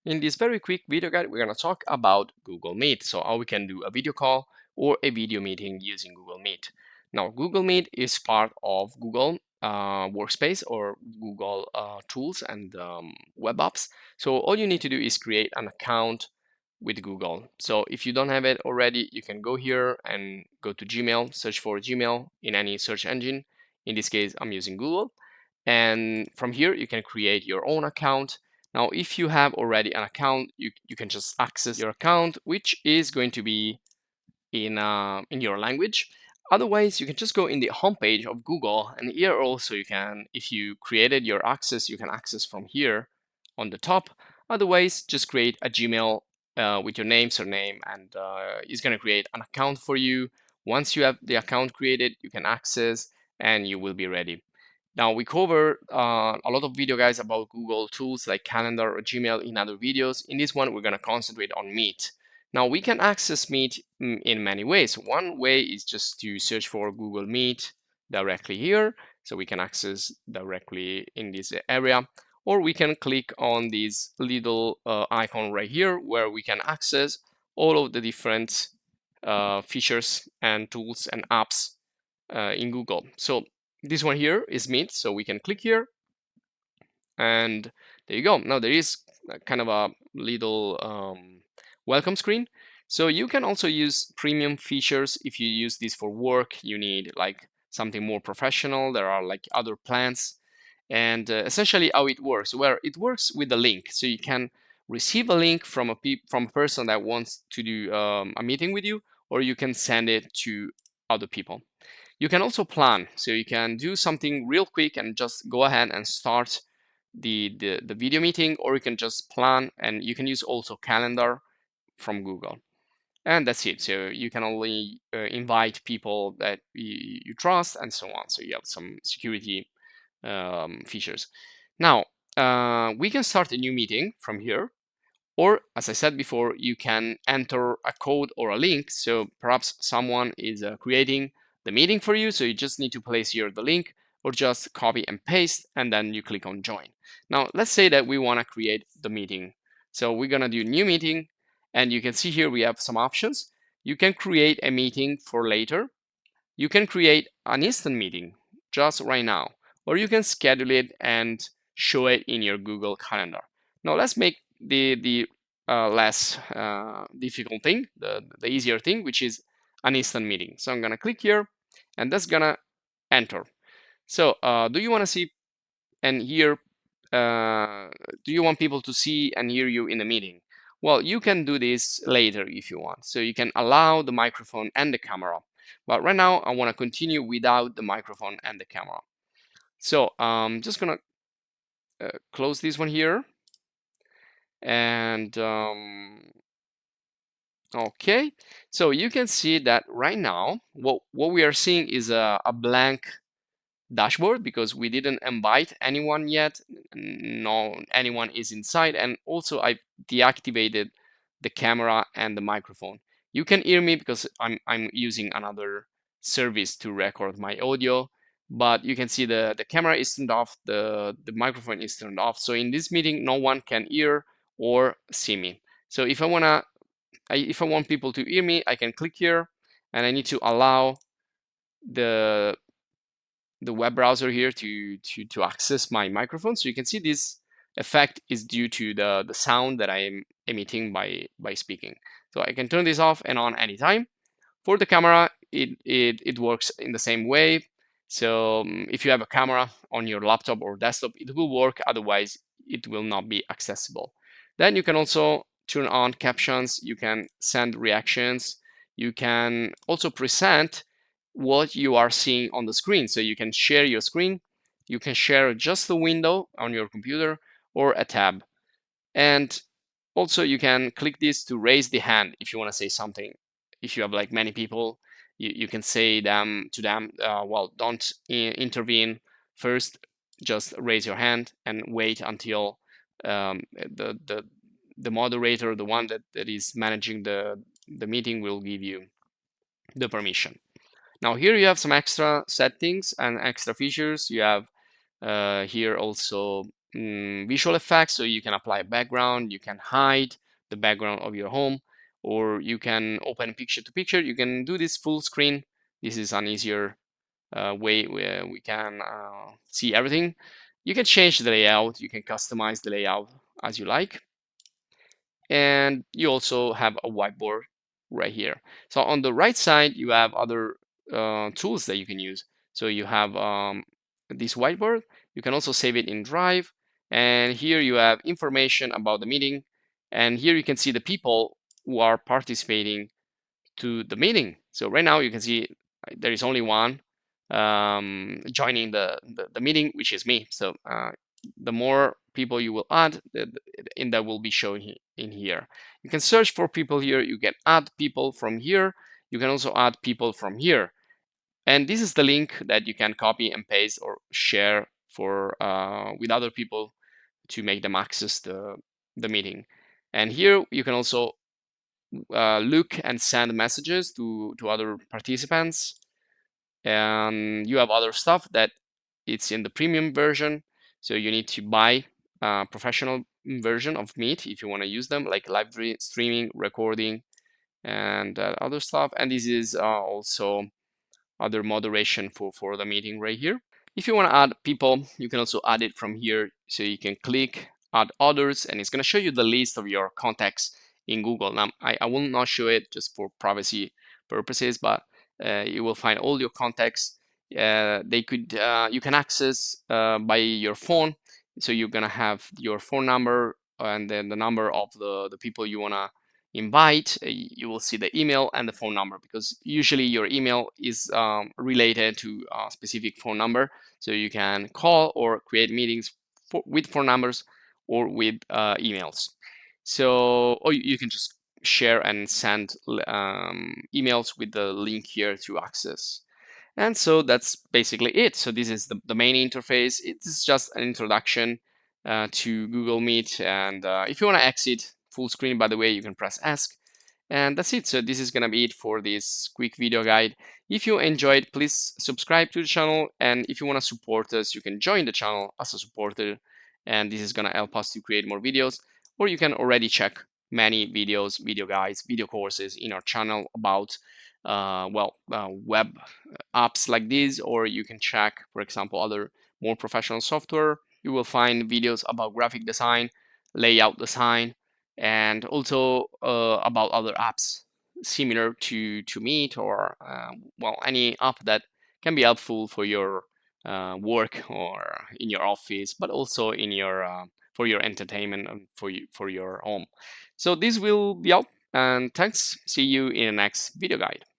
In this very quick video guide, we're going to talk about Google Meet. So how we can do a video call or a video meeting using Google Meet. Now, Google Meet is part of Google Workspace or Google Tools and web apps. So all you need to do is create an account with Google. So if you don't have it already, you can go here and go to Gmail, search for Gmail in any search engine. In this case, I'm using Google. And from here, you can create your own account. Now, if you have already an account, you can just access your account, which is going to be in your language. Otherwise, you can just go in the homepage of Google, and here also you can, if you created your access, you can access from here on the top. Otherwise, just create a Gmail with your name, surname, and it's going to create an account for you. Once you have the account created, you can access, and you will be ready. Now, we cover a lot of video guides about Google tools like Calendar or Gmail in other videos. In this one, we're going to concentrate on Meet. Now, we can access Meet in many ways. One way is just to search for Google Meet directly here. So we can access directly in this area. Or we can click on this little icon right here where we can access all of the different features and tools and apps in Google. So this one here is Meet, so we can click here, and there you go. Now there is kind of a little welcome screen. So you can also use premium features. If you use this for work, you need like something more professional. There are like other plans, and essentially how it works, where it works with a link. So you can receive a link from a person that wants to do a meeting with you, or you can send it to other people. You can also plan, so you can do something real quick and just go ahead and start the video meeting, or you can just plan, and you can use also calendar from Google. And that's it. So you can only invite people that you trust and so on. So you have some security features. Now, we can start a new meeting from here. Or, as I said before, you can enter a code or a link. So perhaps someone is creating the meeting for you. So you just need to place here the link, or just copy and paste, and then you click on join. Now, let's say that we want to create the meeting. So we're going to do new meeting. And you can see here we have some options. You can create a meeting for later. You can create an instant meeting just right now, or you can schedule it and show it in your Google Calendar. Now let's make the less difficult thing, the easier thing, which is an instant meeting. So I'm gonna click here, and that's gonna enter. So do you want to see and hear? Do you want people to see and hear you in the meeting? Well, you can do this later if you want. So you can allow the microphone and the camera. But right now, I want to continue without the microphone and the camera. So I'm just going to close this one here. And okay, so you can see that right now, what we are seeing is a blank dashboard because we didn't invite anyone yet. No, anyone is inside, and also I deactivated the camera and the microphone. You can hear me because I'm using another service to record my audio, but you can see the camera is turned off, the microphone is turned off. So in this meeting, no one can hear or see me. So if I want people to hear me, I can click here, and I need to allow the web browser here to access my microphone. So you can see this effect is due to the sound that I am emitting by speaking. So I can turn this off and on anytime. For the camera, it works in the same way. So if you have a camera on your laptop or desktop, it will work. Otherwise, it will not be accessible. Then you can also turn on captions. You can send reactions. You can also present what you are seeing on the screen. So you can share your screen. You can share just the window on your computer or a tab. And also you can click this to raise the hand if you want to say something. If you have like many people, you can say to them, well, don't intervene first, just raise your hand and wait until the moderator, the one that is managing the meeting, will give you the permission. Now here you have some extra settings and extra features. You have here also visual effects, so you can apply a background, you can hide the background of your home, or you can open picture to picture. You can do this full screen. This is an easier way where we can see everything. You can change the layout, you can customize the layout as you like. And you also have a whiteboard right here. So on the right side, you have other tools that you can use. So you have this whiteboard. You can also save it in Drive. And here you have information about the meeting. And here you can see the people who are participating to the meeting. So right now you can see there is only one joining the meeting, which is me. So the more people you will add, in that will be shown in here. You can search for people here. You can add people from here. You can also add people from here. And this is the link that you can copy and paste or share for with other people to make them access the meeting. And here you can also look and send messages to other participants. And you have other stuff that it's in the premium version, so you need to buy a professional version of Meet if you want to use them, like live streaming, recording, and other stuff. And this is also other moderation for the meeting right here. If you want to add people, you can also add it from here. So you can click add others, and it's going to show you the list of your contacts in Google. Now, I will not show it just for privacy purposes, but you will find all your contacts. You can access by your phone. So you're going to have your phone number and then the number of the people you want to invite. You will see the email and the phone number, because usually your email is related to a specific phone number. So you can call or create meetings with phone numbers or with emails. So, or you can just share and send emails with the link here to access. And so that's basically it. So this is the main interface. It's just an introduction to Google Meet. And if you want to exit full screen, by the way, you can press Ask. And that's it. So this is going to be it for this quick video guide. If you enjoyed, please subscribe to the channel. And if you want to support us, you can join the channel as a supporter. And this is going to help us to create more videos. Or you can already check many videos, video guides, video courses in our channel about web apps like this. Or you can check, for example, other more professional software. You will find videos about graphic design, layout design, and also about other apps similar to Meet, or any app that can be helpful for your work or in your office, but also in your for your entertainment and for your home. So this will be all, and thanks. See you in the next video guide.